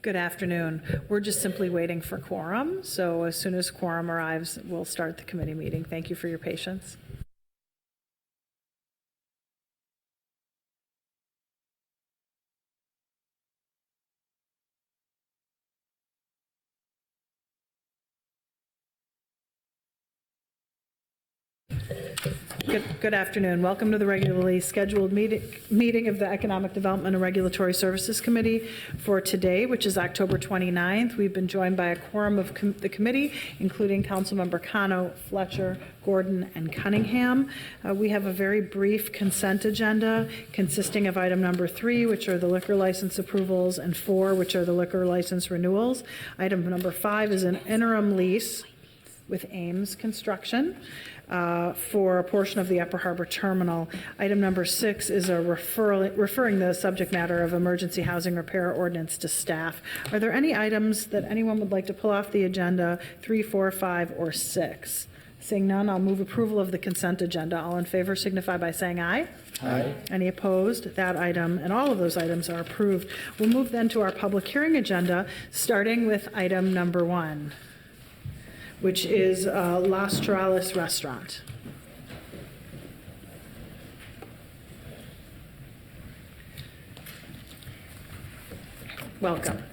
Good afternoon. We're just simply waiting for quorum, so as soon as quorum arrives, we'll start the committee meeting. Thank you for your patience. Good afternoon. Welcome to the regularly scheduled meeting of the Economic Development and Regulatory Services Committee for today, which is October 29th. We've been joined by a quorum of the committee, including Councilmember Cano, Fletcher, Gordon, and Cunningham. We have a very brief consent agenda consisting of item number 3, which are the liquor license approvals, and 4, which are the liquor license renewals. Item number 5 is an interim lease with Ames Construction for a portion of the Upper Harbor Terminal. Item number 6 is a referring the subject matter of emergency housing repair ordinance to staff. Are there any items that anyone would like to pull off the agenda, 3, 4, 5, or 6? Seeing none, I'll move approval of the consent agenda. All in favor signify by saying aye. Aye. Any opposed? That item and all of those items are approved. We'll move then to our public hearing agenda, starting with item number 1. Which is Las Torales Restaurant. Welcome.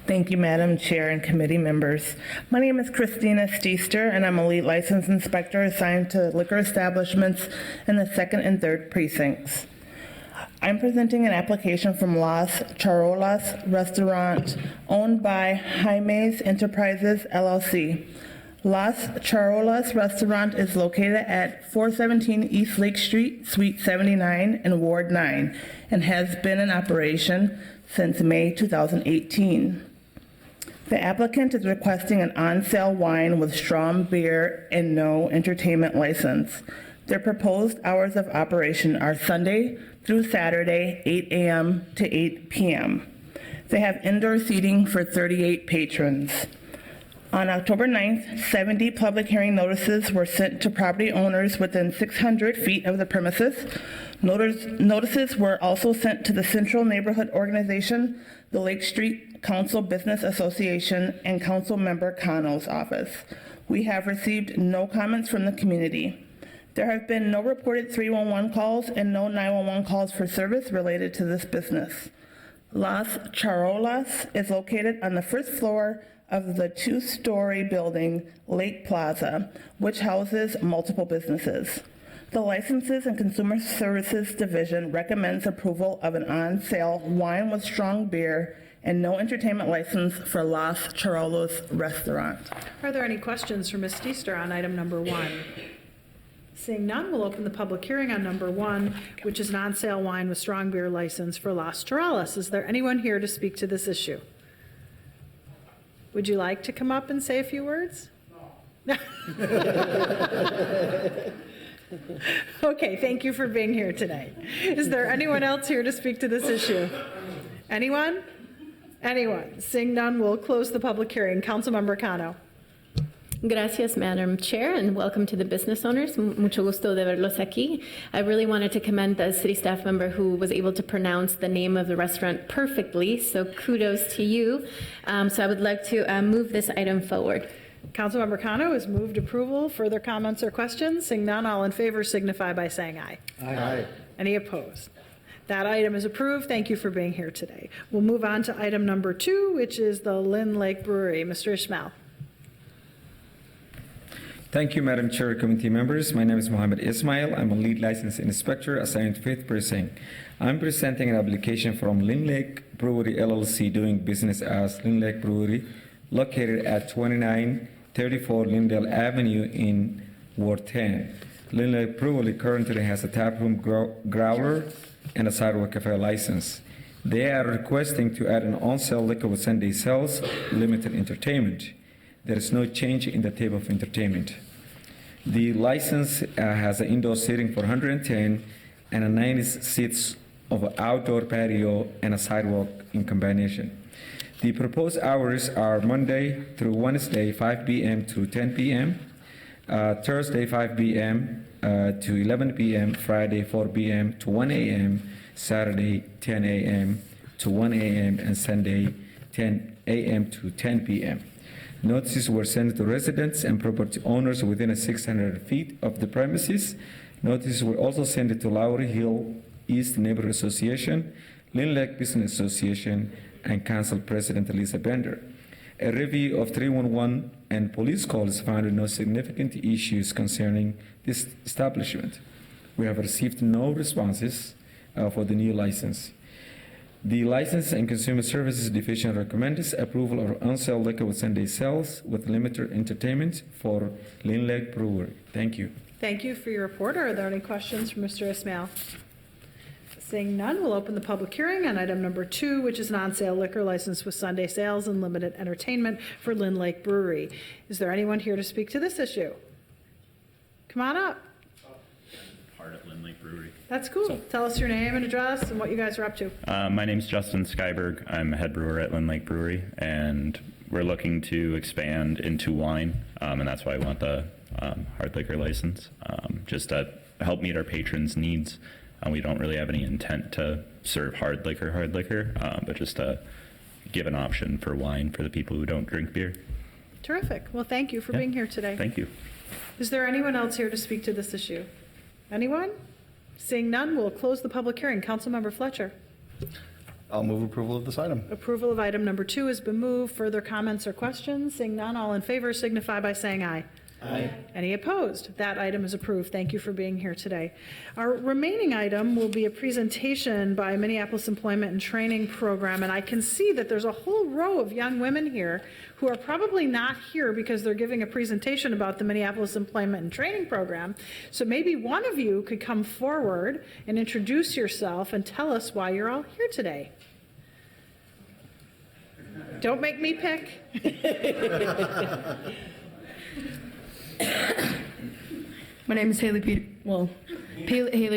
Thank you, Madam Chair and committee members. My name is Christina Steester, and I'm a lead license inspector assigned to liquor establishments in the 2nd and 3rd precincts. I'm presenting an application from Las Charolas Restaurant, owned by Jaime's Enterprises, LLC. Las Charolas Restaurant is located at 417 East Lake Street, Suite 79 in Ward 9, and has been in operation since May 2018. The applicant is requesting an on-sale wine with strong beer and no entertainment license. Their proposed hours of operation are Sunday through Saturday, 8 a.m. to 8 p.m. They have indoor seating for 38 patrons. On October 9th, 70 public hearing notices were sent to property owners within 600 feet of the premises. Notices were also sent to the Central Neighborhood Organization, the Lake Street Council Business Association, and Council Member Cano's office. We have received no comments from the community. There have been no reported 311 calls and no 911 calls for service related to this business. Las Charolas is located on the first floor of the 2-story building, Lake Plaza, which houses multiple businesses. The Licenses and Consumer Services Division recommends approval of an on-sale wine with strong beer and no entertainment license for Las Charolas Restaurant. Are there any questions for Ms. Steester on item number 1? Seeing none, we'll open the public hearing on number 1, which is an on-sale wine with strong beer license for Las Charolas. Is there anyone here to speak to this issue? Would you like to come up and say a few words? No. Okay, thank you for being here today. Is there anyone else here to speak to this issue? Anyone? Anyone? Seeing none, we'll close the public hearing. Councilmember Cano. Gracias, Madam Chair, and welcome to the business owners. Mucho gusto de verlos aquí. I really wanted to commend the city staff member who was able to pronounce the name of the restaurant perfectly, so kudos to you. So I would like to move this item forward. Councilmember Cano has moved approval. Further comments or questions? Seeing none, all in favor signify by saying aye. Aye. Any opposed? That item is approved. Thank you for being here today. We'll move on to item number 2, which is the Lynn Lake Brewery. Mr. Ismail. Thank you, Madam Chair, committee members. My name is Mohammed Ismail. I'm a lead licensed inspector assigned to 5th Precinct. I'm presenting an application from Lynn Lake Brewery, LLC, doing business as Lynn Lake Brewery, located at 2934 Lindale Avenue in Ward 10. Lynn Lake Brewery currently has a taproom growler and a sidewalk cafe license. They are requesting to add an on-sale liquor with Sunday sales, limited entertainment. There is no change in the type of entertainment. The license has an indoor seating for 110 and a 90 seats of an outdoor patio and a sidewalk in combination. The proposed hours are Monday through Wednesday, 5 p.m. to 10 p.m., Thursday, 5 p.m. To 11 p.m., Friday, 4 p.m. to 1 a.m., Saturday, 10 a.m. to 1 a.m., and Sunday, 10 a.m. to 10 p.m. Notices were sent to residents and property owners within 600 feet of the premises. Notices were also sent to Lowry Hill East Neighborhood Association, Lynn Lake Business Association, and Council President Lisa Bender. A review of 311 and police calls found no significant issues concerning this establishment. We have received no responses for the new license. The License and Consumer Services Division recommends approval of on-sale liquor with Sunday sales with limited entertainment for Lynn Lake Brewery. Thank you. Thank you for your report. Are there any questions for Mr. Ismail? Seeing none, we'll open the public hearing on item number 2, which is an on-sale liquor license with Sunday sales and limited entertainment for Lynn Lake Brewery. Is there anyone here to speak to this issue? Come on up. Part of Lynn Lake Brewery. That's cool. Tell us your name and address and what you guys are up to. My name's Justin Skyberg. I'm a head brewer at Lynn Lake Brewery, and we're looking to expand into wine, and that's why I want the hard liquor license, just to help meet our patrons' needs. We don't really have any intent to serve hard liquor, but just to give an option for wine for the people who don't drink beer. Terrific. Well, thank you for Yeah. being here today. Thank you. Is there anyone else here to speak to this issue? Anyone? Seeing none, we'll close the public hearing. Councilmember Fletcher. I'll move approval of this item. Approval of item number 2 has been moved. Further comments or questions? Seeing none, all in favor signify by saying aye. Aye. Any opposed? That item is approved. Thank you for being here today. Our remaining item will be a presentation by Minneapolis Employment and Training Program, and I can see that there's a whole row of young women here who are probably not here because they're giving a presentation about the Minneapolis Employment and Training Program. So maybe one of you could come forward and introduce yourself and tell us why you're all here today. Don't make me pick. My name is Haley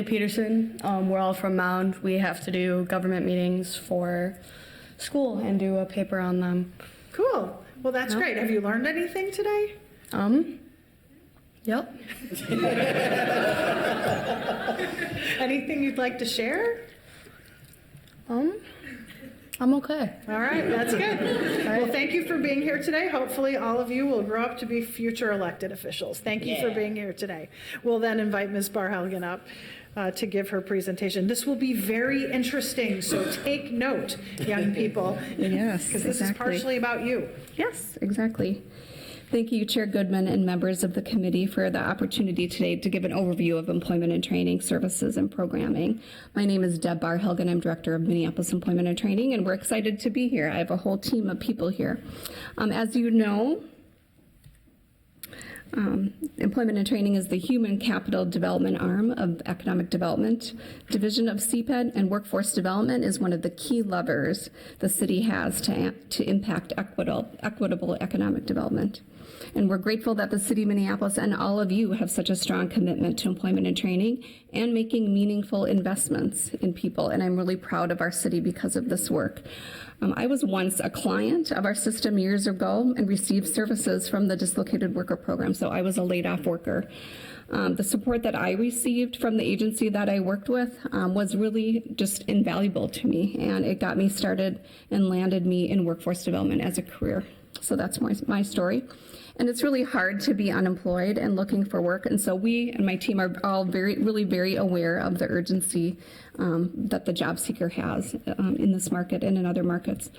Peterson. We're all from Mound. We have to do government meetings for school and do a paper on them. Cool. Well, that's great. Have you learned anything today? Yep. Anything you'd like to share? I'm okay. All right, that's good. Well, thank you for being here today. Hopefully, all of you will grow up to be future elected officials. Thank you for being here today. We'll then invite Ms. Barhelgen up to give her presentation. This will be very interesting, so take note, young people. Yes, because this is exactly. partially about you. Yes, exactly. Thank you, Chair Goodman and members of the committee for the opportunity today to give an overview of employment and training services and programming. My name is Deb Barhelgen. I'm Director of Minneapolis Employment and Training, and we're excited to be here. I have a whole team of people here. As you know, Employment and Training is the human capital development arm of Economic Development Division of CPED, and workforce development is one of the key levers the city has to impact equitable economic development. And we're grateful that the city of Minneapolis and all of you have such a strong commitment to employment and training and making meaningful investments in people. And I'm really proud of our city because of this work. I was once a client of our system years ago and received services from the Dislocated Worker Program, so I was a laid-off worker. The support that I received from the agency that I worked with was really just invaluable to me, and it got me started and landed me in workforce development as a career. So that's my story. And it's really hard to be unemployed and looking for work. And so we and my team are all really very aware of the urgency that the job seeker has in this market and in other markets.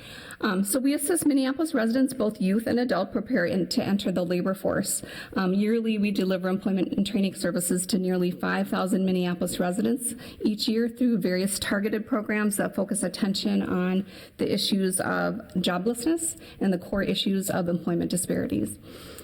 So we assist Minneapolis residents, both youth and adult, prepare to enter the labor force. Yearly, we deliver employment and training services to nearly 5,000 Minneapolis residents each year through various targeted programs that focus attention on the issues of joblessness and the core issues of employment disparities.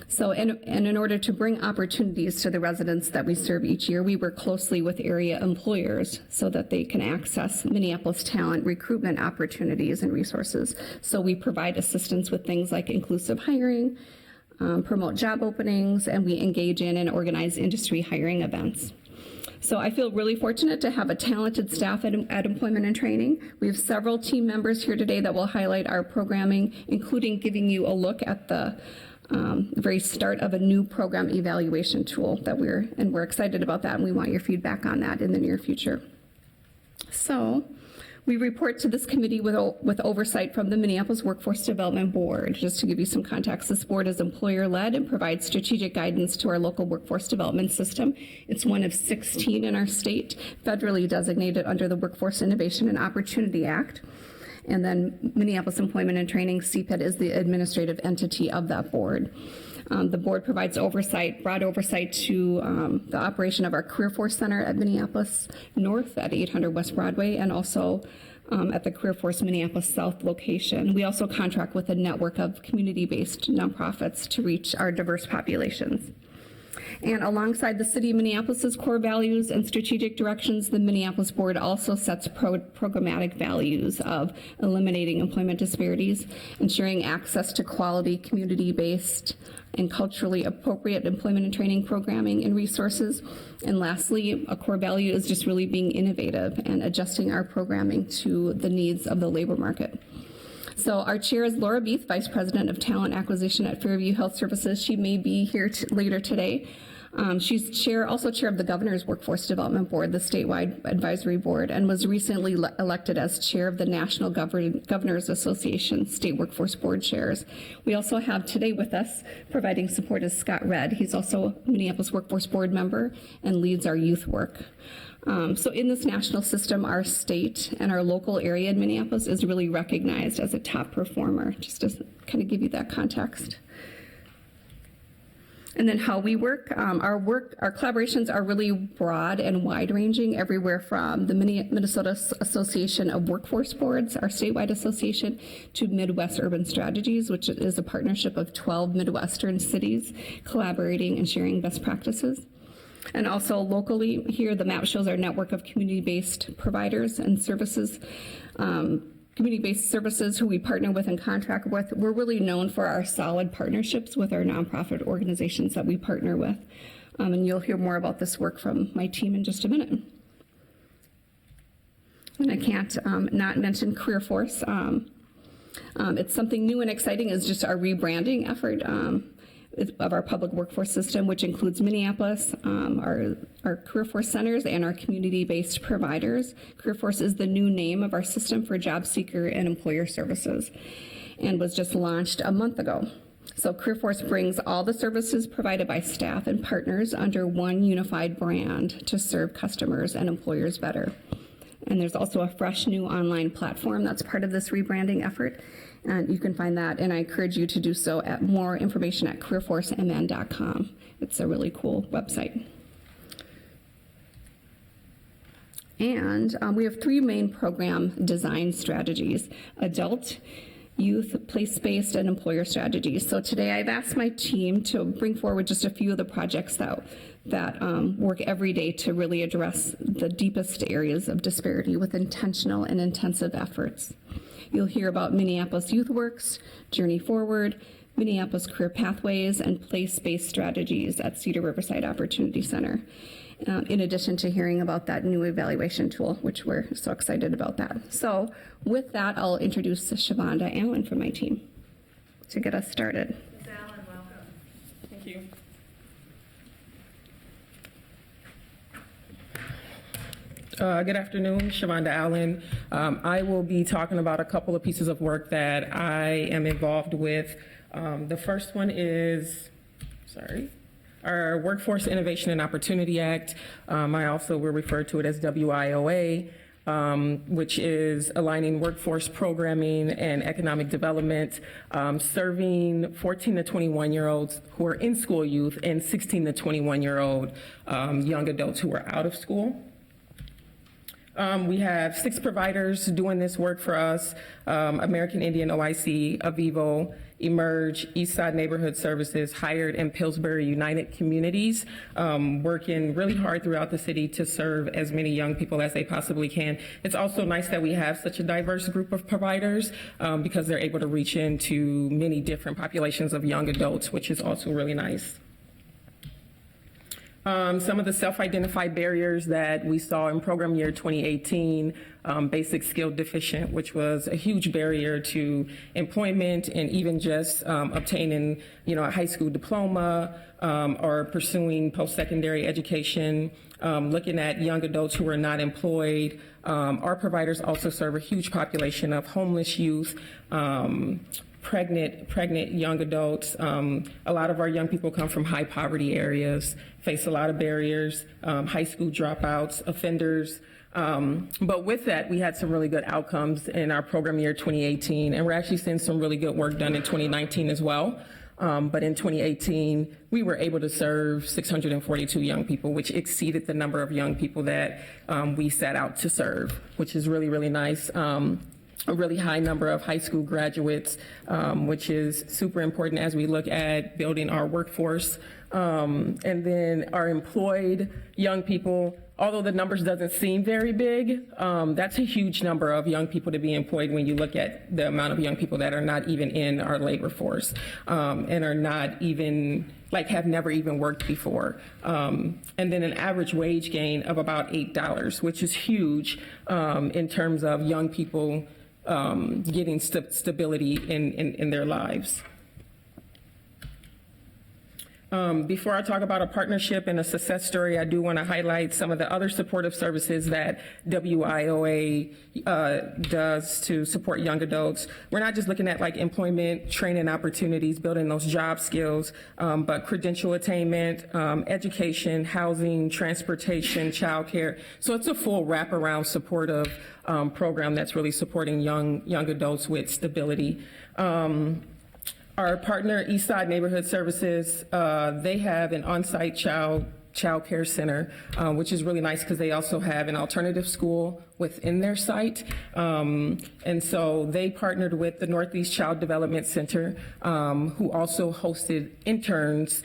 So, and in order to bring opportunities to the residents that we serve each year, we work closely with area employers so that they can access Minneapolis talent recruitment opportunities and resources. So we provide assistance with things like inclusive hiring, promote job openings, and we engage in and organize industry hiring events. So I feel really fortunate to have a talented staff at Employment and Training. We have several team members here today that will highlight our programming, including giving you a look at the very start of a new program evaluation tool that we're excited about that, and we want your feedback on that in the near future. So We report to this committee with oversight from the Minneapolis Workforce Development Board. Just to give you some context, this board is employer-led and provides strategic guidance to our local workforce development system. It's one of 16 in our state, federally designated under the Workforce Innovation and Opportunity Act. And then Minneapolis Employment and Training, CPED, is the administrative entity of that board. The board provides broad oversight to the operation of our Career Force Center at Minneapolis North at 800 West Broadway, and also at the Career Force Minneapolis South location. We also contract with a network of community-based nonprofits to reach our diverse populations. And alongside the City of Minneapolis's core values and strategic directions, the Minneapolis Board also sets programmatic values of eliminating employment disparities, ensuring access to quality, community-based, and culturally appropriate employment and training programming and resources. And lastly, a core value is just really being innovative and adjusting our programming to the needs of the labor market. So our chair is Laura Beath, Vice President of Talent Acquisition at Fairview Health Services. She may be here later today. She's also chair of the Governor's Workforce Development Board, the statewide advisory board, and was recently elected as chair of the National Governors Association State Workforce Board chairs. We also have today with us, providing support, is Scott Redd. He's also a Minneapolis Workforce Board member and leads our youth work. So in this national system, our state and our local area in Minneapolis is really recognized as a top performer, just to kind of give you that context. And then how we work, our collaborations are really broad and wide-ranging, everywhere from the Minnesota Association of Workforce Boards, our statewide association, to Midwest Urban Strategies, which is a partnership of 12 Midwestern cities collaborating and sharing best practices. And also locally here, the map shows our network of community-based providers and services, community-based services who we partner with and contract with. We're really known for our solid partnerships with our nonprofit organizations that we partner with. And you'll hear more about this work from my team in just a minute. And I can't not mention Career Force. It's something new and exciting, is just our rebranding effort of our public workforce system, which includes Minneapolis, our Career Force centers, and our community-based providers. Career Force is the new name of our system for job seeker and employer services, and was just launched a month ago. So Career Force brings all the services provided by staff and partners under one unified brand to serve customers and employers better. And there's also a fresh new online platform that's part of this rebranding effort. And you can find that, and I encourage you to do so at more information at careerforcemn.com. It's a really cool website. And we have three main program design strategies: adult, youth, place-based, and employer strategies. So today I've asked my team to bring forward just a few of the projects that work every day to really address the deepest areas of disparity with intentional and intensive efforts. You'll hear about Minneapolis Youth Works, Journey Forward, Minneapolis Career Pathways, and place-based strategies at Cedar Riverside Opportunity Center. In addition to hearing about that new evaluation tool, which we're so excited about that. So with that, I'll introduce Shavonda Allen from my team to get us started. Ms. Allen, welcome. Thank you. Good afternoon, Shavonda Allen. I will be talking about a couple of pieces of work that I am involved with. The first one is, our Workforce Innovation and Opportunity Act. I also will refer to it as WIOA, which is aligning workforce programming and economic development, serving 14 to 21-year-olds who are in school youth and 16 to 21-year-old young adults who are out of school. We have 6 providers doing this work for us: American Indian OIC, Avivo, Emerge, Eastside Neighborhood Services, Hired, and Pillsbury United Communities, working really hard throughout the city to serve as many young people as they possibly can. It's also nice that we have such a diverse group of providers because they're able to reach into many different populations of young adults, which is also really nice. Some of the self-identified barriers that we saw in program year 2018, basic skill deficient, which was a huge barrier to employment and even just obtaining, a high school diploma or pursuing post-secondary education. looking at young adults who are not employed. Our providers also serve a huge population of homeless youth, pregnant young adults. A lot of our young people come from high poverty areas, face a lot of barriers, high school dropouts, offenders. But with that, we had some really good outcomes in our program year 2018, and we're actually seeing some really good work done in 2019 as well. But in 2018, we were able to serve 642 young people, which exceeded the number of young people that we set out to serve, which is really, really nice. A really high number of high school graduates, which is super important as we look at building our workforce. And then our employed young people, although the numbers doesn't seem very big, that's a huge number of young people to be employed when you look at the amount of young people that are not even in our labor force and are not even, like have never even worked before. And then an average wage gain of about $8, which is huge in terms of young people getting stability in their lives. Before I talk about a partnership and a success story, I do want to highlight some of the other supportive services that WIOA does to support young adults. We're not just looking at like employment, training opportunities, building those job skills, but credential attainment, education, housing, transportation, childcare. So it's a full wraparound supportive program that's really supporting young adults with stability. Our partner, Eastside Neighborhood Services, they have an on-site child care center, which is really nice because they also have an alternative school within their site. And so they partnered with the Northeast Child Development Center, who also hosted interns,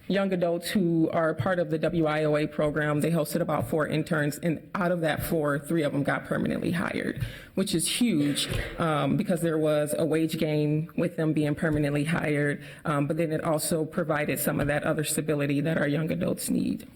young adults who are part of the WIOA program. They hosted about 4 interns, and out of that 4, 3 of them got permanently hired, which is huge because there was a wage gain with them being permanently hired, but then it also provided some of that other stability that our young adults need.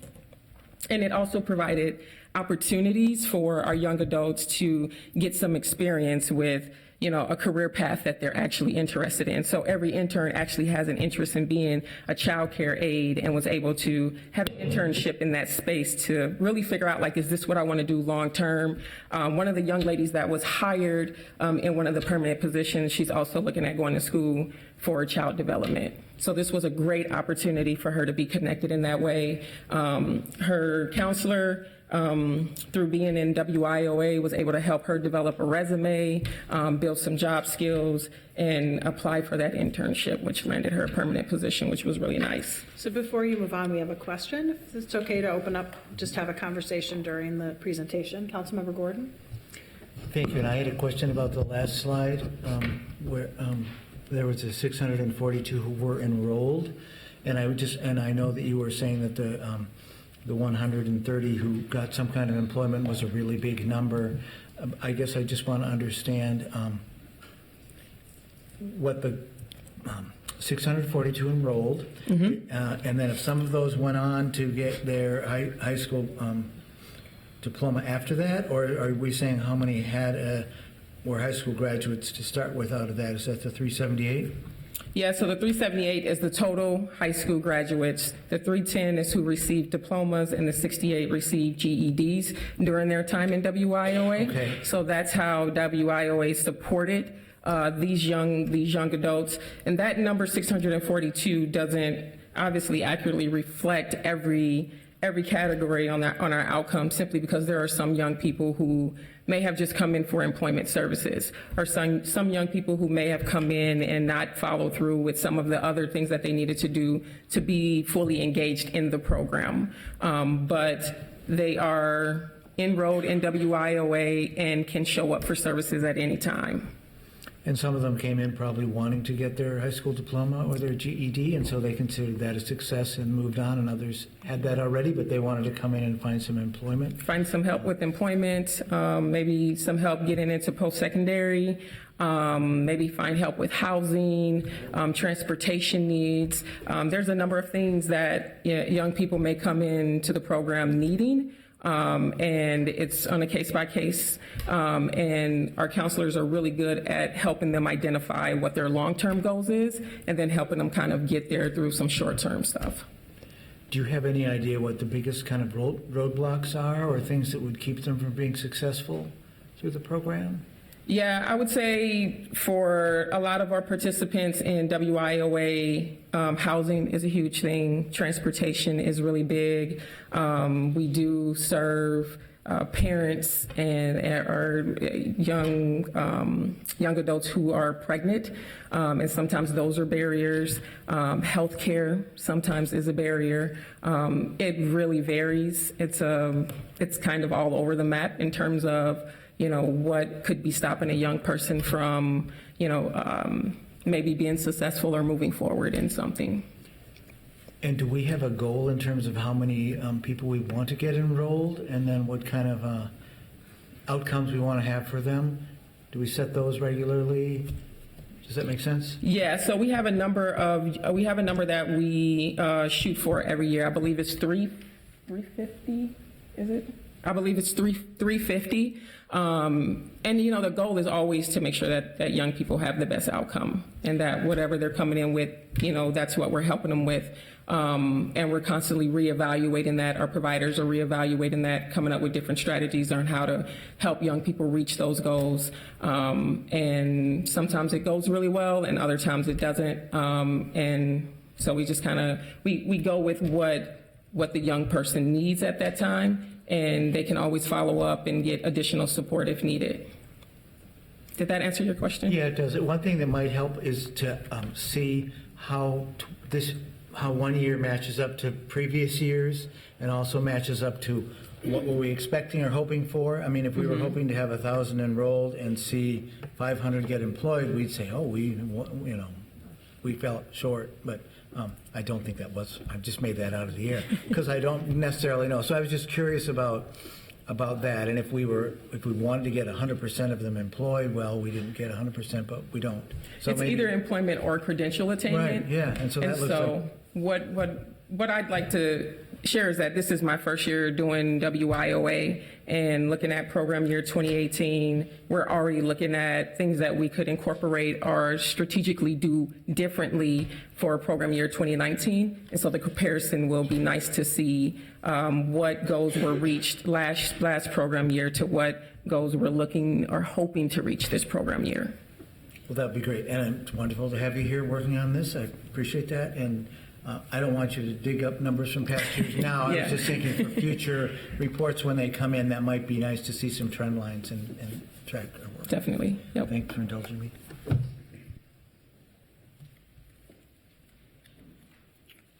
And it also provided opportunities for our young adults to get some experience with a career path that they're actually interested in. So every intern actually has an interest in being a child care aide and was able to have an internship in that space to really figure out, like, is this what I want to do long term? One of the young ladies that was hired in one of the permanent positions, she's also looking at going to school for child development. So this was a great opportunity for her to be connected in that way. Her counselor, through being in WIOA, was able to help her develop a resume, build some job skills, and apply for that internship, which landed her a permanent position, which was really nice. So before you move on, we have a question. If it's okay to open up, just have a conversation during the presentation. Councilmember Gordon? Thank you. And I had a question about the last slide where there was a 642 who were enrolled. And I know that you were saying that the 130 who got some kind of employment was a really big number. I guess I just want to understand what the 642 enrolled, and then if some of those went on to get their high school diploma after that, or are we saying how many were high school graduates to start with out of that? Is that the 378? Yeah, so the 378 is the total high school graduates. The 310 is who received diplomas, and the 68 received GEDs during their time in WIOA. Okay. So that's how WIOA supported these young adults. And that number 642 doesn't obviously accurately reflect every category on our outcome, simply because there are some young people who may have just come in for employment services, or some young people who may have come in and not follow through with some of the other things that they needed to do to be fully engaged in the program. But they are enrolled in WIOA and can show up for services at any time. And some of them came in probably wanting to get their high school diploma or their GED, and so they considered that a success and moved on, and others had that already, but they wanted to come in and find some employment. Find some help with employment, maybe some help getting into post-secondary, maybe find help with housing, transportation needs. There's a number of things that young people may come into the program needing. And it's on a case-by-case, and our counselors are really good at helping them identify what their long-term goals is, and then helping them kind of get there through some short-term stuff. do you have any idea what the biggest kind of roadblocks are, or things that would keep them from being successful through the program? Yeah, I would say for a lot of our participants in WIOA, housing is a huge thing. Transportation is really big. We do serve parents and our young adults who are pregnant, and sometimes those are barriers. Healthcare sometimes is a barrier. It really varies. It's kind of all over the map in terms of what could be stopping a young person from maybe being successful or moving forward in something. And do we have a goal in terms of how many people we want to get enrolled, and then what kind of outcomes we want to have for them? Do we set those regularly? Does that make sense? Yeah, so we have a number that we shoot for every year. I believe it's 350, is it? I believe it's 350. And the goal is always to make sure that young people have the best outcome, and that whatever they're coming in with, that's what we're helping them with. And we're constantly reevaluating that. Our providers are reevaluating that, coming up with different strategies on how to help young people reach those goals. And sometimes it goes really well, and other times it doesn't. And so we just kind of, we go with what the young person needs at that time, and they can always follow up and get additional support if needed. Did that answer your question? Yeah, it does. One thing that might help is to see how 1 year matches up to previous years, and also matches up to what were we expecting or hoping for. I mean, if we were hoping to have 1,000 enrolled and see 500 get employed, we'd say, oh, we fell short. But I don't think that was. I just made that out of the air because I don't necessarily know. So I was just curious about that, and if we wanted to get 100% of them employed, well, we didn't get 100%, but we don't. So it's either employment or credential attainment. Right. Yeah, and so that looks like. What I'd like to share is that this is my first year doing WIOA, and looking at program year 2018, we're already looking at things that we could incorporate or strategically do differently for program year 2019. And so the comparison will be nice to see what goals were reached last program year to what goals we're looking or hoping to reach this program year. Well, that'd be great, and it's wonderful to have you here working on this. I appreciate that, and I don't want you to dig up numbers from past years now. I was just thinking for future reports when they come in, that might be nice to see some trend lines and track our work. Definitely. Yep. Thanks for indulging me.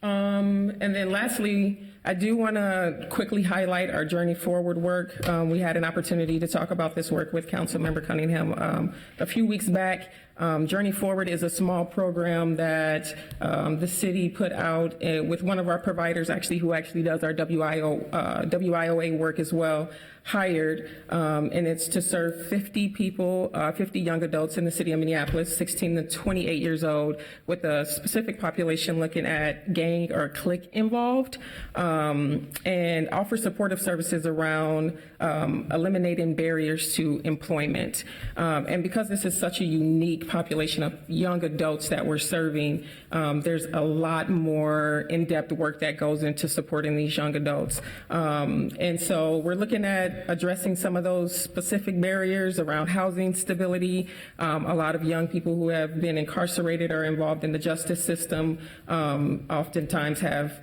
And then lastly, I do want to quickly highlight our Journey Forward work. We had an opportunity to talk about this work with Councilmember Cunningham a few weeks back. Journey Forward is a small program that the city put out with one of our providers, who does our WIOA work as well, hired, and it's to serve 50 people, 50 young adults in the city of Minneapolis, 16 to 28 years old, with a specific population looking at gang or clique involved, and offer supportive services around eliminating barriers to employment. And because this is such a unique population of young adults that we're serving, there's a lot more in-depth work that goes into supporting these young adults. And so we're looking at addressing some of those specific barriers around housing stability. A lot of young people who have been incarcerated or involved in the justice system oftentimes have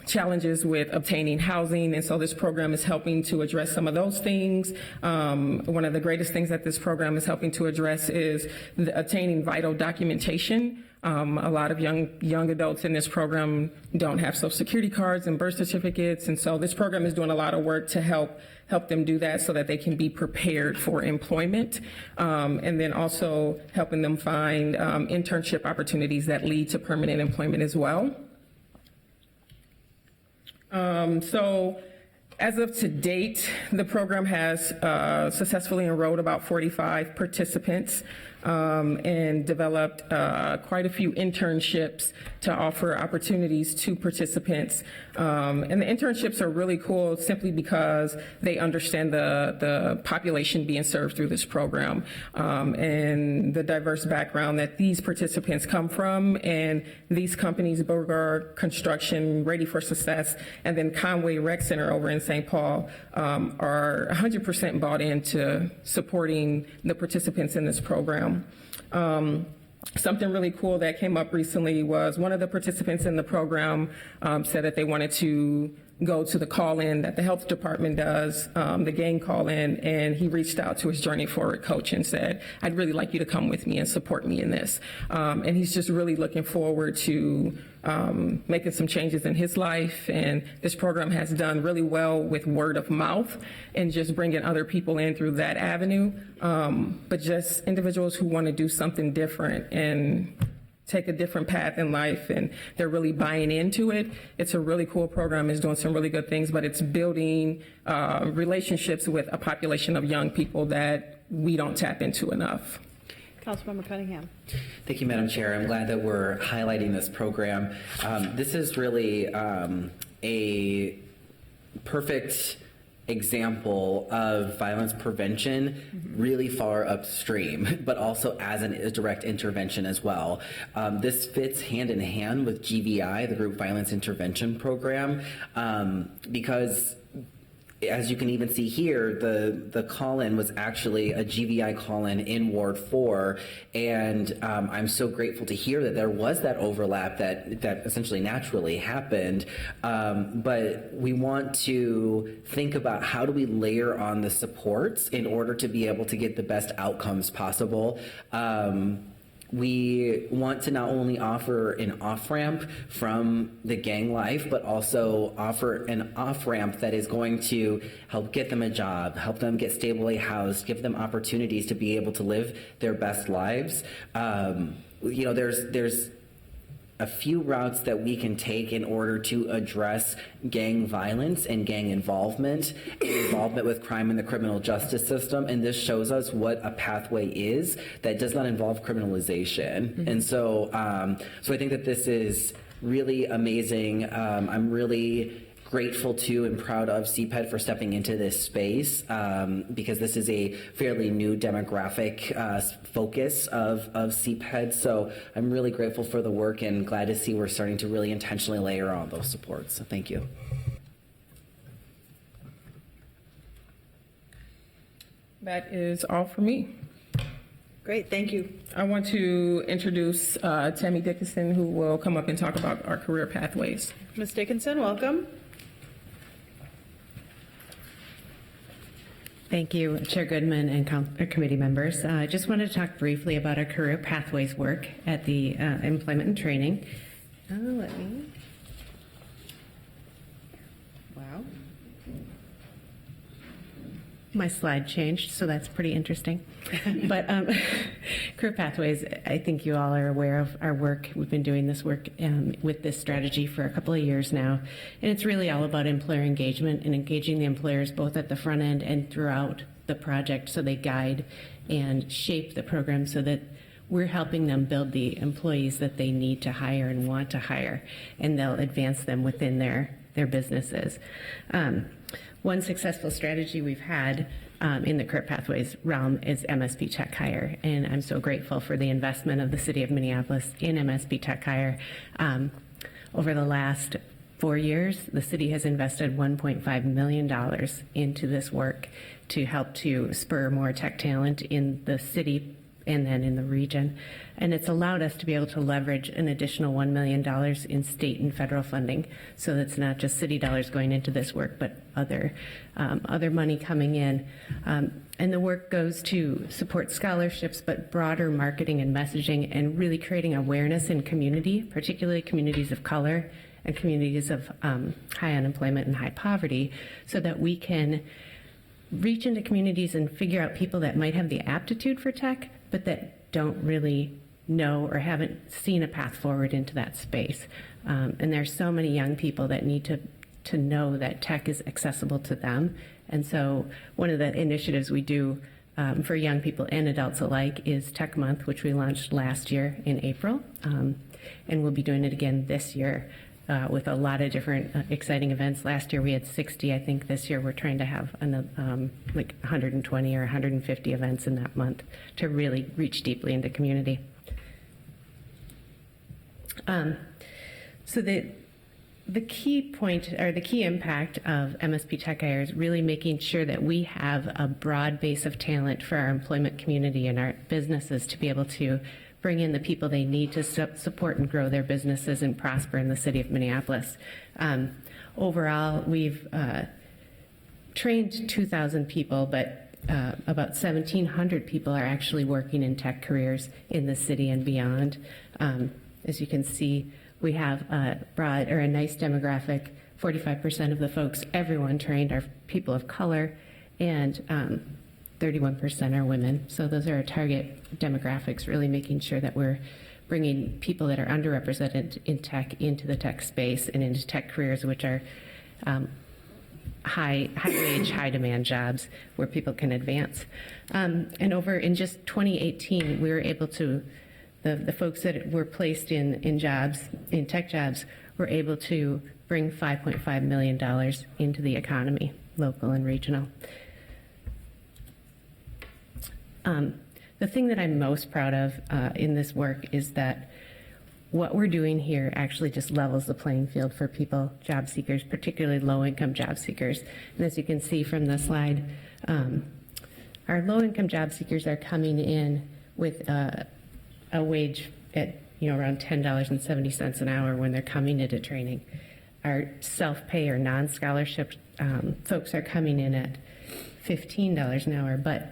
challenges with obtaining housing, and so this program is helping to address some of those things. One of the greatest things that this program is helping to address is attaining vital documentation. A lot of young adults in this program don't have Social Security cards and birth certificates, and so this program is doing a lot of work to help them do that so that they can be prepared for employment, and then also helping them find internship opportunities that lead to permanent employment as well. So as of to date, the program has successfully enrolled about 45 participants. and developed quite a few internships to offer opportunities to participants. And the internships are really cool simply because they understand the population being served through this program and the diverse background that these participants come from. And these companies, Beauregard Construction, Ready for Success, and then Conway Rec Center over in St. Paul, are 100% bought into supporting the participants in this program. Something really cool that came up recently was one of the participants in the program said that they wanted to go to the call-in that the health department does, the gang call-in, and he reached out to his Journey Forward coach and said, I'd really like you to come with me and support me in this. And he's just really looking forward to making some changes in his life, and this program has done really well with word of mouth and just bringing other people in through that avenue, but just individuals who want to do something different and take a different path in life, and they're really buying into it. It's a really cool program. It's doing some really good things, but it's building relationships with a population of young people that we don't tap into enough. Councilmember Cunningham. Thank you, Madam Chair. I'm glad that we're highlighting this program. This is really a perfect example of violence prevention really far upstream, but also as a direct intervention as well. This fits hand in hand with GVI, the Group Violence Intervention Program, because as you can even see here, the call-in was actually a GVI call-in in Ward 4, and I'm so grateful to hear that there was that overlap that essentially naturally happened, but we want to think about how do we layer on the supports in order to be able to get the best outcomes possible. We want to not only offer an off-ramp from the gang life, but also offer an off-ramp that is going to help get them a job, help them get stably housed, give them opportunities to be able to live their best lives. You know, there's a few routes that we can take in order to address gang violence and gang involvement with crime in the criminal justice system, and this shows us what a pathway is that does not involve criminalization. Mm-hmm. And so so I think that this is really amazing. I'm really grateful to and proud of CPED for stepping into this space because this is a fairly new demographic focus of CPED. So I'm really grateful for the work and glad to see we're starting to really intentionally layer on those supports. So thank you. That is all for me. Great, thank you. I want to introduce Tammy Dickinson, who will come up and talk about our career pathways. Ms. Dickinson, welcome. Thank you, Chair Goodman and committee members. I just wanted to talk briefly about our career pathways work at the employment and training. Wow. My slide changed, so that's pretty interesting. But career pathways, I think you all are aware of our work. We've been doing this work with this strategy for a couple of years now. And it's really all about employer engagement and engaging the employers both at the front end and throughout the project so they guide and shape the program so that we're helping them build the employees that they need to hire and want to hire, and they'll advance them within their businesses. One successful strategy we've had in the career pathways realm is MSP Tech Hire, and I'm so grateful for the investment of the City of Minneapolis in MSP Tech Hire. Over the last 4 years, the city has invested $1.5 million into this work to help to spur more tech talent in the city and then in the region. And it's allowed us to be able to leverage an additional $1 million in state and federal funding. So that's not just city dollars going into this work, but other money coming in. And the work goes to support scholarships, but broader marketing and messaging and really creating awareness in community, particularly communities of color and communities of high unemployment and high poverty, so that we can reach into communities and figure out people that might have the aptitude for tech, but that don't really know or haven't seen a path forward into that space. And there's so many young people that need to know that tech is accessible to them. And so one of the initiatives we do for young people and adults alike is Tech Month, which we launched last year in April. And we'll be doing it again this year with a lot of different exciting events. Last year we had 60. I think this year we're trying to have like 120 or 150 events in that month to really reach deeply into community. So the key point or the key impact of MSP Tech Hire is really making sure that we have a broad base of talent for our employment community and our businesses to be able to bring in the people they need to support and grow their businesses and prosper in the city of Minneapolis. Overall, we've trained 2,000 people, but about 1,700 people are actually working in tech careers in the city and beyond. As you can see, we have a broad or a nice demographic. 45% of the folks, everyone trained, are people of color, and 31% are women. So those are our target demographics, really making sure that we're bringing people that are underrepresented in tech into the tech space and into tech careers, which are high wage, high demand jobs where people can advance. And over in just 2018, we were able to, the folks that were placed in jobs, in tech jobs, were able to bring $5.5 million into the economy, local and regional. The thing that I'm most proud of in this work is that what we're doing here actually just levels the playing field for people, job seekers, particularly low-income job seekers. And as you can see from the slide, our low-income job seekers are coming in with a wage at around $10.70 an hour when they're coming into training. Our self-pay or non-scholarship folks are coming in at $15 an hour, but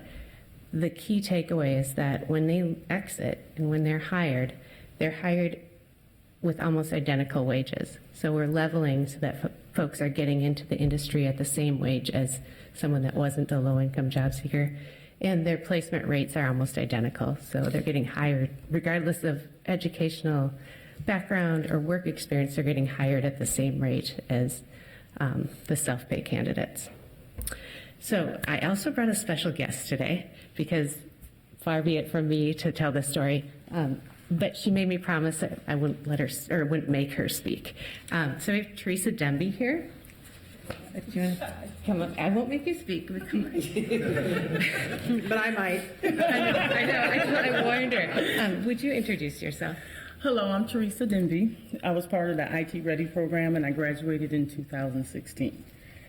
the key takeaway is that when they exit and when they're hired with almost identical wages. So we're leveling so that folks are getting into the industry at the same wage as someone that wasn't a low-income job seeker. And their placement rates are almost identical. So they're getting hired, regardless of educational background or work experience, they're getting hired at the same rate as the self-pay candidates. So I also brought a special guest today because far be it from me to tell this story, but she made me promise that I wouldn't let her, or wouldn't make her speak. So we have Teresa Demby here. Do you want to come up? I won't make you speak. But I might. I warned her. Would you introduce yourself? Hello, I'm Teresa Demby. I was part of the IT Ready program and I graduated in 2016.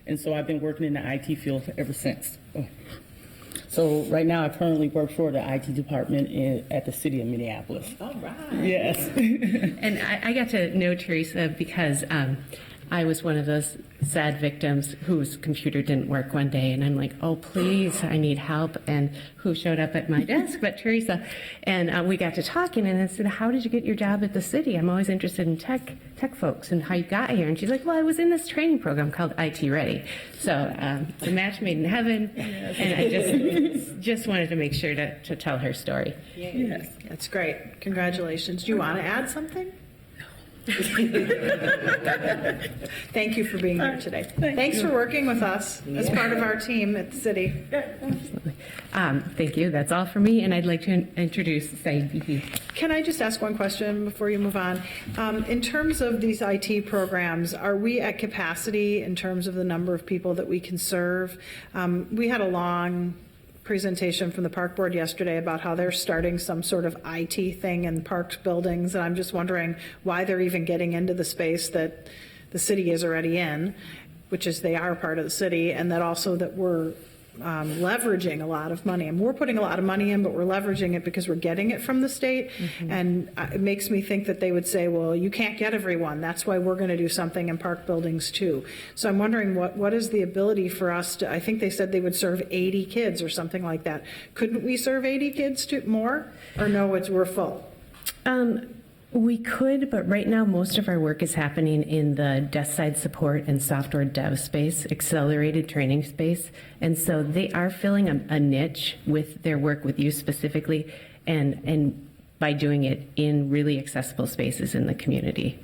And so I've been working in the IT field ever since. So right now I currently work for the IT department at the city of Minneapolis. All right. Yes. And I got to know Teresa because I was one of those sad victims whose computer didn't work one day, and I'm like, oh, please, I need help. And who showed up at my desk but Teresa? And we got to talking, and I said, how did you get your job at the city? I'm always interested in tech folks and how you got here. And she's like, well, I was in this training program called IT Ready. So the match made in heaven, and I just wanted to make sure to tell her story. Yes. That's great. Congratulations. Do you want to add something? Thank you for being here today. Thanks for working with us as part of our team at the city. Absolutely. Thank you. That's all for me, and I'd like to introduce Saeed Bihi. Can I just ask one question before you move on? In terms of these IT programs, are we at capacity in terms of the number of people that we can serve? We had a long presentation from the park board yesterday about how they're starting some sort of IT thing in parks buildings, and I'm just wondering why they're even getting into the space that the city is already in, which is they are part of the city, and that also that we're leveraging a lot of money. And we're putting a lot of money in, but we're leveraging it because we're getting it from the state. Mm-hmm. And it makes me think that they would say, well, you can't get everyone. That's why we're going to do something in park buildings too. So I'm wondering what is the ability for us to, I think they said they would serve 80 kids or something like that. Couldn't we serve 80 kids more? Or no, we're full? We could, but right now most of our work is happening in the desk side support and software dev space, accelerated training space. And so they are filling a niche with their work with you specifically, and by doing it in really accessible spaces in the community.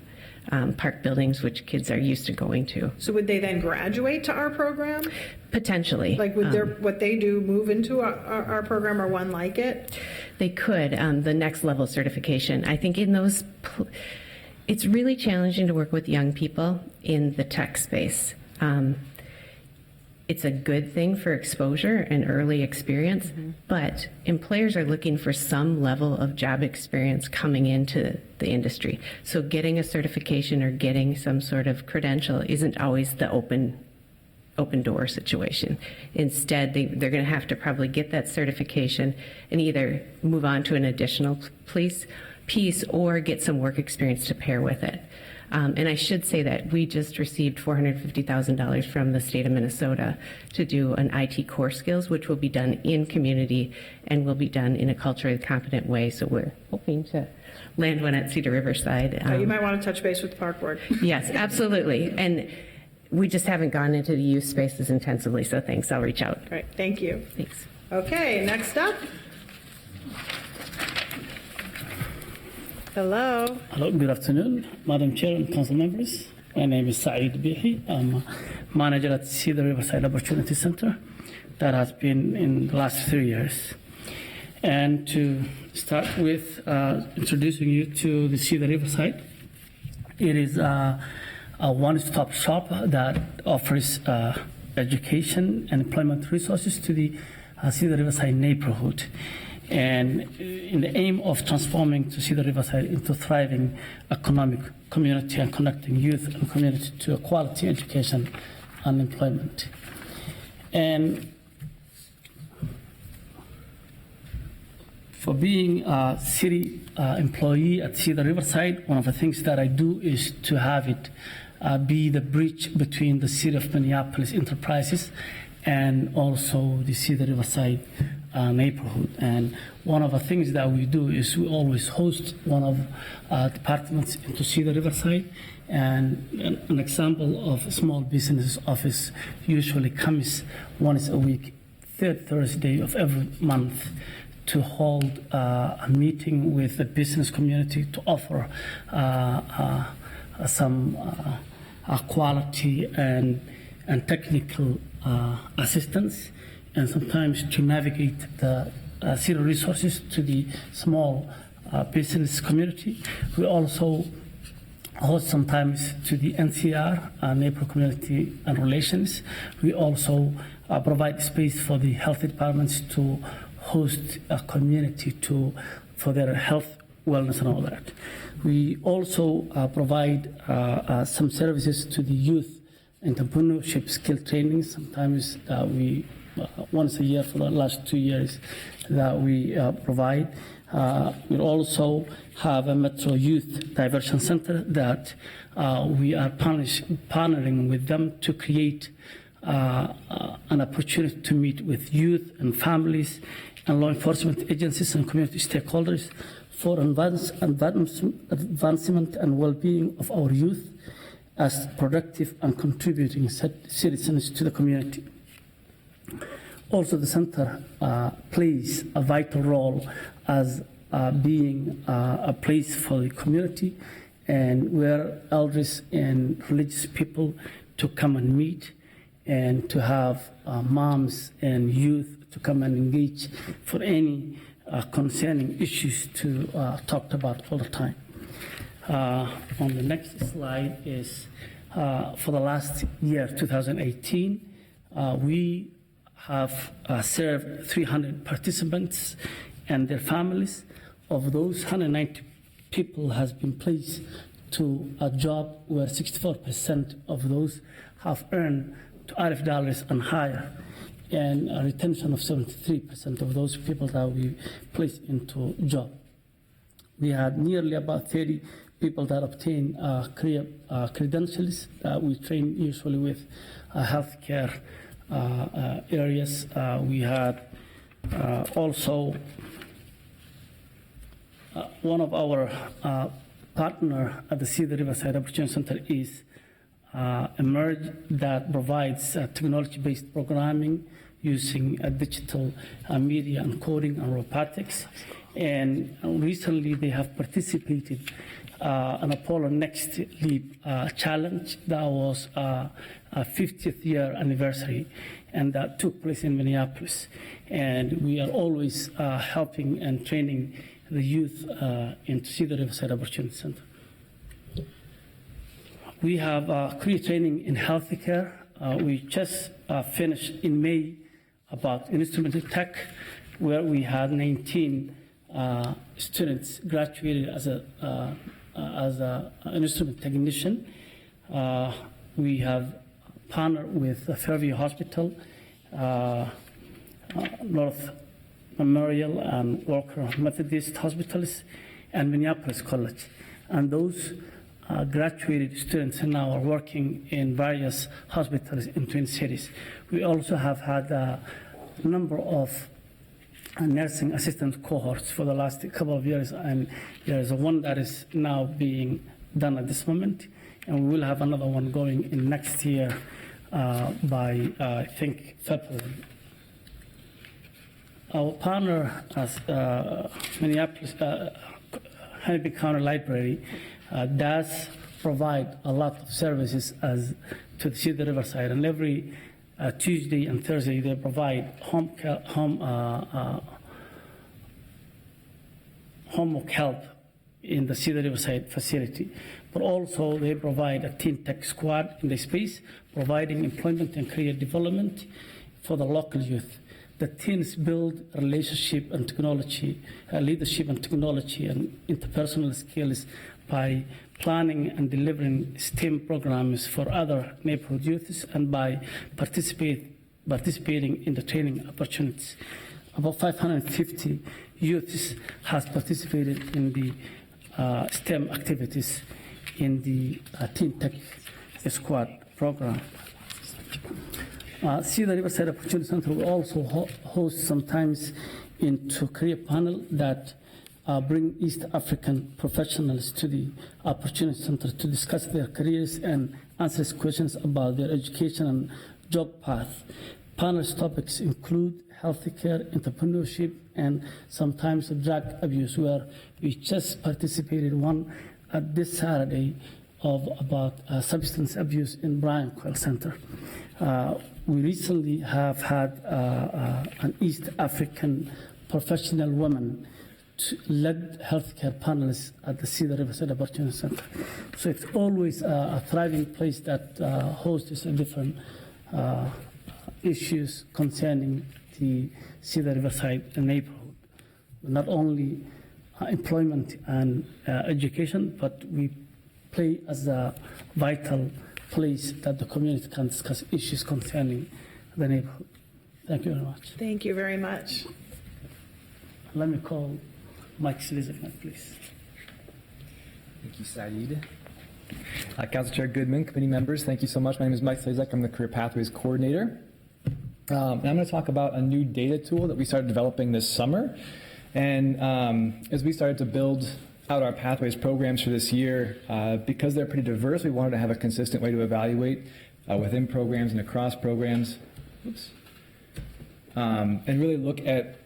park buildings, which kids are used to going to. So would they then graduate to our program? Potentially. Like would what they do move into our program or one like it? They could, the next level certification. I think in those, it's really challenging to work with young people in the tech space. It's a good thing for exposure and early experience, but employers are looking for some level of job experience coming into the industry. So getting a certification or getting some sort of credential isn't always the open door situation. Instead, they're going to have to probably get that certification and either move on to an additional piece or get some work experience to pair with it. And I should say that we just received $450,000 from the state of Minnesota to do an IT core skills, which will be done in community and will be done in a culturally competent way. So we're hoping to land one at Cedar Riverside. You might want to touch base with the park board. Yes, absolutely. And we just haven't gone into the youth spaces intensively, so thanks. I'll reach out. All right, thank you. Thanks. Okay, next up. Hello. Hello, good afternoon, Madam Chair and council members. My name is Saeed Bihi. I'm a manager at Cedar Riverside Opportunity Center that has been in the last 3 years. And to start with introducing you to the Cedar Riverside, it is a one-stop shop that offers education and employment resources to the Cedar Riverside neighborhood. And in the aim of transforming to Cedar Riverside into a thriving economic community and connecting youth and community to a quality education and employment. And for being a city employee at Cedar Riverside, one of the things that I do is to have it be the bridge between the city of Minneapolis enterprises and also the Cedar Riverside neighborhood. And one of the things that we do is we always host one of departments into Cedar Riverside. And an example of a small business office usually comes once a week, third Thursday of every month, to hold a meeting with the business community to offer some quality and technical assistance, and sometimes to navigate the Cedar resources to the small business community. We also host sometimes to the NCR, Neighbor Community and Relations. We also provide space for the health departments to host a community for their health, wellness, and all that. We also provide some services to the youth entrepreneurship skill training. Sometimes we once a year for the last 2 years that we provide. We also have a Metro Youth Diversion Center that we are partnering with them to create an opportunity to meet with youth and families and law enforcement agencies and community stakeholders for advancement and well-being of our youth as productive and contributing citizens to the community. Also, the center plays a vital role as being a place for the community and where elders and religious people to come and meet and to have moms and youth to come and engage for any concerning issues to talk about all the time. On the next slide is for the last year, 2018, we have served 300 participants and their families. Of those, 190 people has been placed to a job where 64% of those have earned $200 and higher, and a retention of 73% of those people that we placed into job. We had nearly about 30 people that obtain career credentials that we train usually with healthcare areas. We had also one of our partner at the Cedar Riverside Opportunity Center is Emerge, that provides technology-based programming using digital media and coding and robotics. And recently they have participated in Apollo Next Leap Challenge. That was a 50th year anniversary, and that took place in Minneapolis. And we are always helping and training the youth in Cedar Riverside Opportunity Center. We have career training in healthcare. We just finished in May about instrumental tech, where we had 19 students graduated as an instrument technician. We have partnered with Fairview Hospital, North Memorial and Walker Methodist Hospitals, and Minneapolis College. And those graduated students now are working in various hospitals in Twin Cities. We also have had a number of nursing assistant cohorts for the last couple of years, and there is one that is now being done at this moment, and we will have another one going in next year by, I think, February. Our partner as Minneapolis Hennepin County Library does provide a lot of services to the Cedar Riverside, and every Tuesday and Thursday they provide homework help in the Cedar Riverside facility. But also they provide a teen tech squad in the space, providing employment and career development for the local youth. The teens build relationship and technology, leadership and technology and interpersonal skills by planning and delivering STEM programs for other neighborhood youths and by participating in the training opportunities. About 550 youths has participated in the STEM activities in the Teen Tech Squad program. Cedar Riverside Opportunity Center will also host sometimes into career panel that bring East African professionals to the Opportunity Center to discuss their careers and answer questions about their education and job path. Panel's topics include healthcare, entrepreneurship, and sometimes drug abuse, where we just participated one this Saturday of about substance abuse in Bryan Quayle Center. We recently have had an East African professional woman led healthcare panelists at the Cedar Riverside Opportunity Center. So it's always a thriving place that hosts different issues concerning the Cedar Riverside neighborhood. Not only employment and education, but we play as a vital place that the community can discuss issues concerning the neighborhood. Thank you very much. Thank you very much. Let me call Mike Slizek, please. Thank you, Saeed. Council Chair Goodman, committee members, thank you so much. My name is Mike Slizek. I'm the Career Pathways Coordinator. And I'm going to talk about a new data tool that we started developing this summer. And as we started to build out our Pathways programs for this year, because they're pretty diverse, we wanted to have a consistent way to evaluate within programs and across programs. And really look at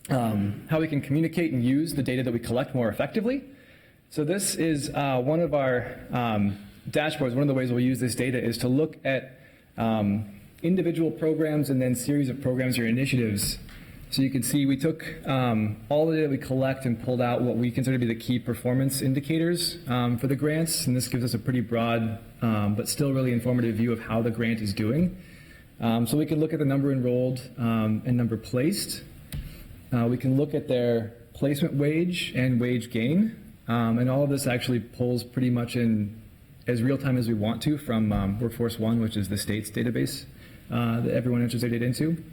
how we can communicate and use the data that we collect more effectively. So this is one of our dashboards. One of the ways we'll use this data is to look at individual programs and then series of programs or initiatives. So you can see we took all the data we collect and pulled out what we consider to be the key performance indicators for the grants, and this gives us a pretty broad but still really informative view of how the grant is doing. So we can look at the number enrolled and number placed. We can look at their placement wage and wage gain, and all of this actually pulls pretty much in as real time as we want to from Workforce One, which is the state's database that everyone enters their data into.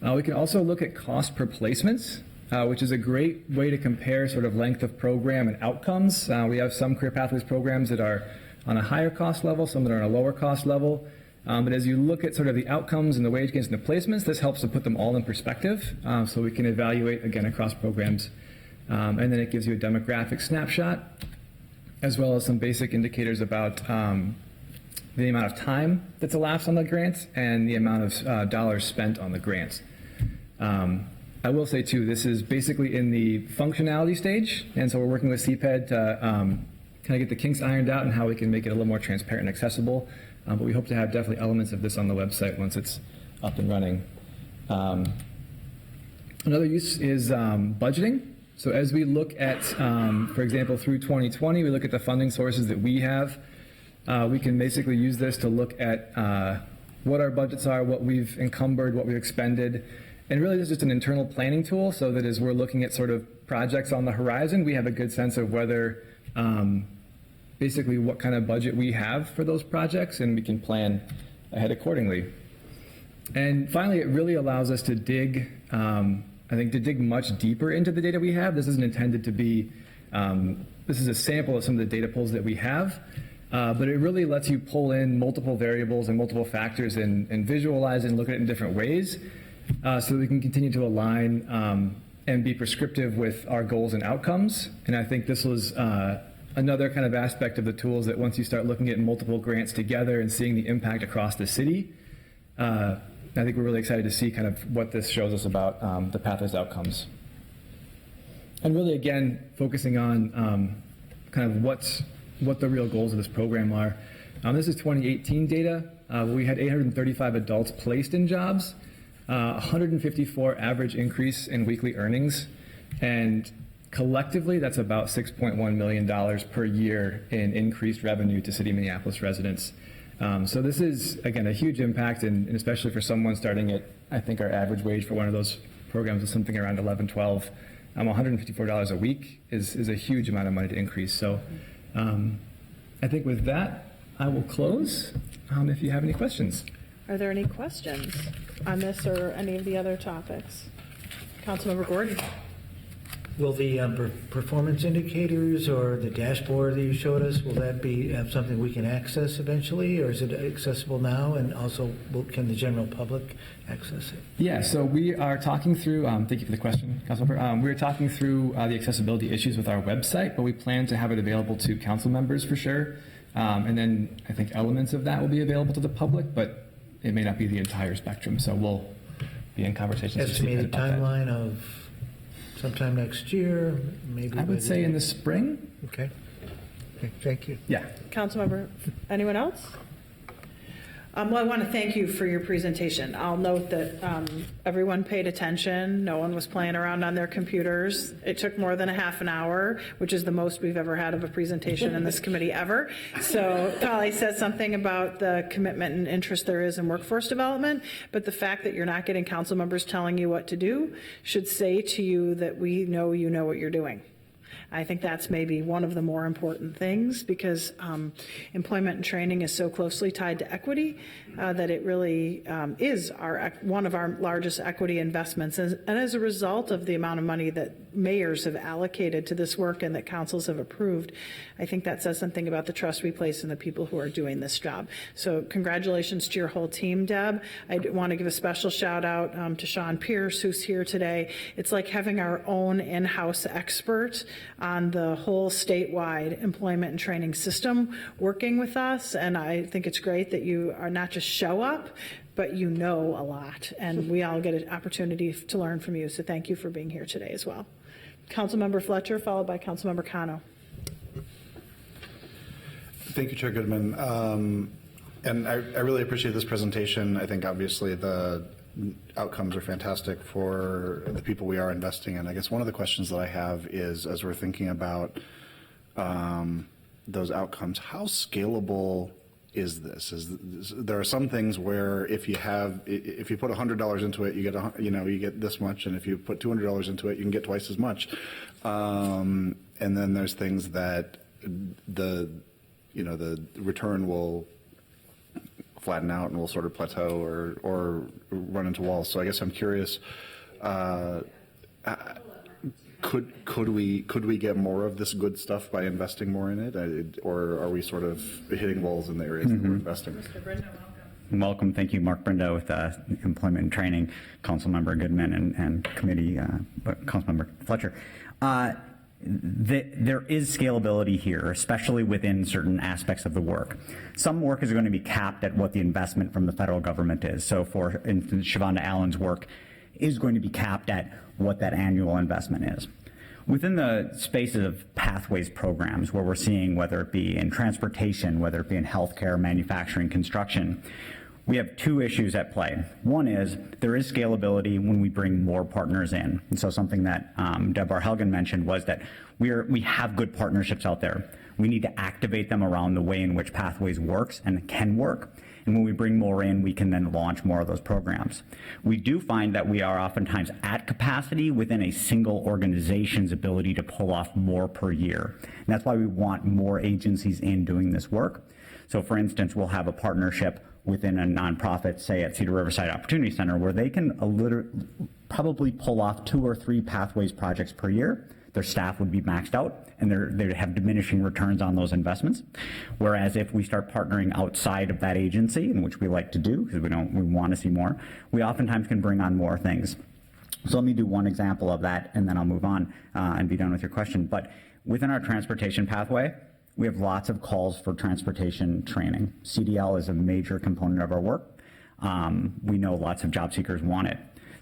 We can also look at cost per placements, which is a great way to compare sort of length of program and outcomes. We have some Career Pathways programs that are on a higher cost level, some that are on a lower cost level. But as you look at sort of the outcomes and the wage gains and the placements, this helps to put them all in perspective so we can evaluate, again, across programs. And then it gives you a demographic snapshot, as well as some basic indicators about the amount of time that's elapsed on the grants and the amount of dollars spent on the grants. I will say too, this is basically in the functionality stage, and so we're working with CPED to kind of get the kinks ironed out and how we can make it a little more transparent and accessible. But we hope to have definitely elements of this on the website once it's up and running. Another use is budgeting. So as we look at, for example, through 2020, we look at the funding sources that we have. We can basically use this to look at what our budgets are, what we've encumbered, what we've expended. And really, this is just an internal planning tool so that as we're looking at sort of projects on the horizon, we have a good sense of whether, basically what kind of budget we have for those projects, and we can plan ahead accordingly. And finally, it really allows us to dig, I think, to dig much deeper into the data we have. This isn't intended to be, this is a sample of some of the data pulls that we have, but it really lets you pull in multiple variables and multiple factors and visualize and look at it in different ways so that we can continue to align and be prescriptive with our goals and outcomes. And I think this was another kind of aspect of the tools that once you start looking at multiple grants together and seeing the impact across the city, I think we're really excited to see kind of what this shows us about the Pathways outcomes. And really, again, focusing on kind of what the real goals of this program are. This is 2018 data. We had 835 adults placed in jobs, 154 average increase in weekly earnings, and collectively, that's about $6.1 million per year in increased revenue to City of Minneapolis residents. So this is, again, a huge impact, and especially for someone starting at, I think our average wage for one of those programs is something around $11, $12. $154 a week is a huge amount of money to increase. So I think with that, I will close if you have any questions. Are there any questions on this or any of the other topics? Councilmember Gordon. Will the performance indicators or the dashboard that you showed us, will that be something we can access eventually, or is it accessible now? And also, can the general public access it? Yeah, so we are talking through, thank you for the question, Councilmember. We're talking through the accessibility issues with our website, but we plan to have it available to council members for sure. And then I think elements of that will be available to the public, but it may not be the entire spectrum. So we'll be in conversations. Estimated timeline of sometime next year, maybe? I would say in the spring. Okay. Thank you. Yeah. Councilmember, anyone else? Well, I want to thank you for your presentation. I'll note that everyone paid attention. No one was playing around on their computers. It took more than a half an hour, which is the most we've ever had of a presentation in this committee ever. So Polly said something about the commitment and interest there is in workforce development, but the fact that you're not getting council members telling you what to do should say to you that we know you know what you're doing. I think that's maybe one of the more important things, because employment and training is so closely tied to equity that it really is one of our largest equity investments. And as a result of the amount of money that mayors have allocated to this work and that councils have approved, I think that says something about the trust we place in the people who are doing this job. So congratulations to your whole team, Deb. I want to give a special shout out to Sean Pierce, who's here today. It's like having our own in-house expert on the whole statewide employment and training system working with us. And I think it's great that you are not just show up, but you know a lot. And we all get an opportunity to learn from you. So thank you for being here today as well. Councilmember Fletcher, followed by Councilmember Cano. Thank you, Chair Goodman. And I really appreciate this presentation. I think obviously the outcomes are fantastic for the people we are investing in. I guess one of the questions that I have is, as we're thinking about those outcomes, how scalable is this? There are some things where if you put $100 into it, you get this much, and if you put $200 into it, you can get twice as much. And then there's things that the return will flatten out and will sort of plateau or run into walls. So I guess I'm curious, could we get more of this good stuff by investing more in it, or are we sort of hitting walls in the areas that we're investing? Mr. Brindle, welcome. Thank you, Mark Brindle with Employment and Training, Councilmember Goodman and Committee, Councilmember Fletcher. There is scalability here, especially within certain aspects of the work. Some work is going to be capped at what the investment from the federal government is. So for instance, Shavonda Allen's work, is going to be capped at what that annual investment is. Within the spaces of pathways programs, where we're seeing, whether it be in transportation, whether it be in healthcare, manufacturing, construction, we have two issues at play. One is there is scalability when we bring more partners in. And so something that Deborah Helgen mentioned was that we have good partnerships out there. We need to activate them around the way in which Pathways works and can work. And when we bring more in, we can then launch more of those programs. We do find that we are oftentimes at capacity within a single organization's ability to pull off more per year. And that's why we want more agencies in doing this work. So for instance, we'll have a partnership within a nonprofit, say at Cedar Riverside Opportunity Center, where they can probably pull off 2 or 3 Pathways projects per year. Their staff would be maxed out, and they have diminishing returns on those investments. Whereas if we start partnering outside of that agency, in which we like to do, because we want to see more, we oftentimes can bring on more things. So let me do one example of that, and then I'll move on and be done with your question. But within our transportation pathway, we have lots of calls for transportation training. CDL is a major component of our work. We know lots of job seekers want it.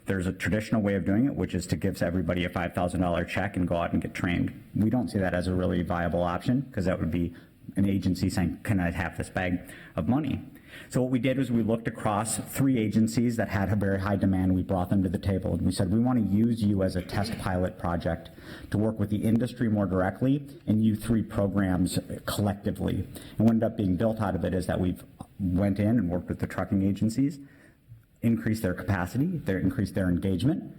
There's a traditional way of doing it, which is to give everybody a $5,000 check and go out and get trained. We don't see that as a really viable option, because that would be an agency saying, can I have this bag of money? So what we did was we looked across 3 agencies that had a very high demand. We brought them to the table, and we said, we want to use you as a test pilot project to work with the industry more directly and you 3 programs collectively. And what ended up being built out of it is that we've went in and worked with the trucking agencies, increase their capacity, increase their engagement,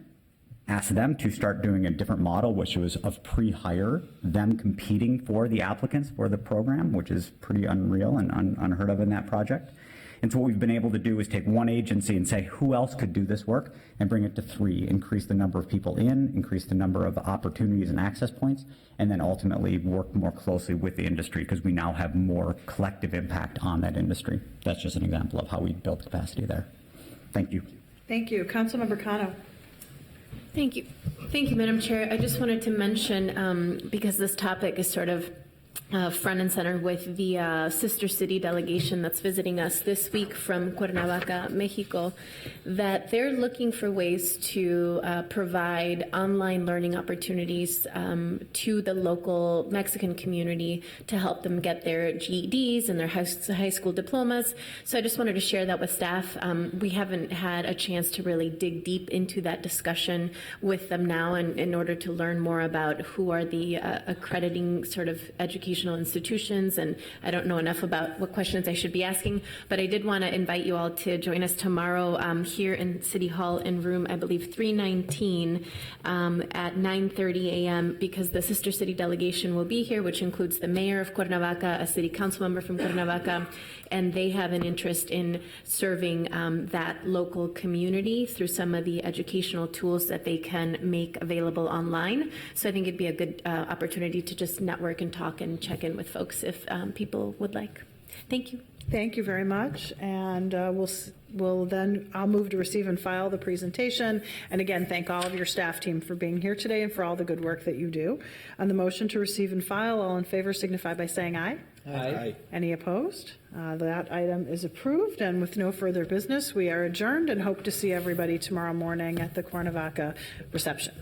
ask them to start doing a different model, which was of pre-hire, them competing for the applicants for the program, which is pretty unreal and unheard of in that project. And so what we've been able to do is take one agency and say, who else could do this work, and bring it to 3, increase the number of people in, increase the number of opportunities and access points, and then ultimately work more closely with the industry, because we now have more collective impact on that industry. That's just an example of how we build capacity there. Thank you. Thank you. Councilmember Cano. Thank you. Thank you, Madam Chair. I just wanted to mention, because this topic is sort of front and center with the sister city delegation that's visiting us this week from Cuernavaca, Mexico, that they're looking for ways to provide online learning opportunities to the local Mexican community to help them get their GEDs and their high school diplomas. So I just wanted to share that with staff. We haven't had a chance to really dig deep into that discussion with them now, and in order to learn more about who are the accrediting sort of educational institutions, and I don't know enough about what questions I should be asking, but I did want to invite you all to join us tomorrow here in City Hall in room, I believe, 319 at 9:30 a.m. because the Sister City delegation will be here, which includes the mayor of Cuernavaca, a city council member from Cuernavaca, and they have an interest in serving that local community through some of the educational tools that they can make available online. So I think it'd be a good opportunity to just network and talk and check in with folks if people would like. Thank you. Thank you very much. And I'll move to receive and file the presentation. And again, thank all of your staff team for being here today and for all the good work that you do. On the motion to receive and file, all in favor signify by saying aye. Aye. Any opposed? That item is approved. And with no further business, we are adjourned and hope to see everybody tomorrow morning at the Cuernavaca reception.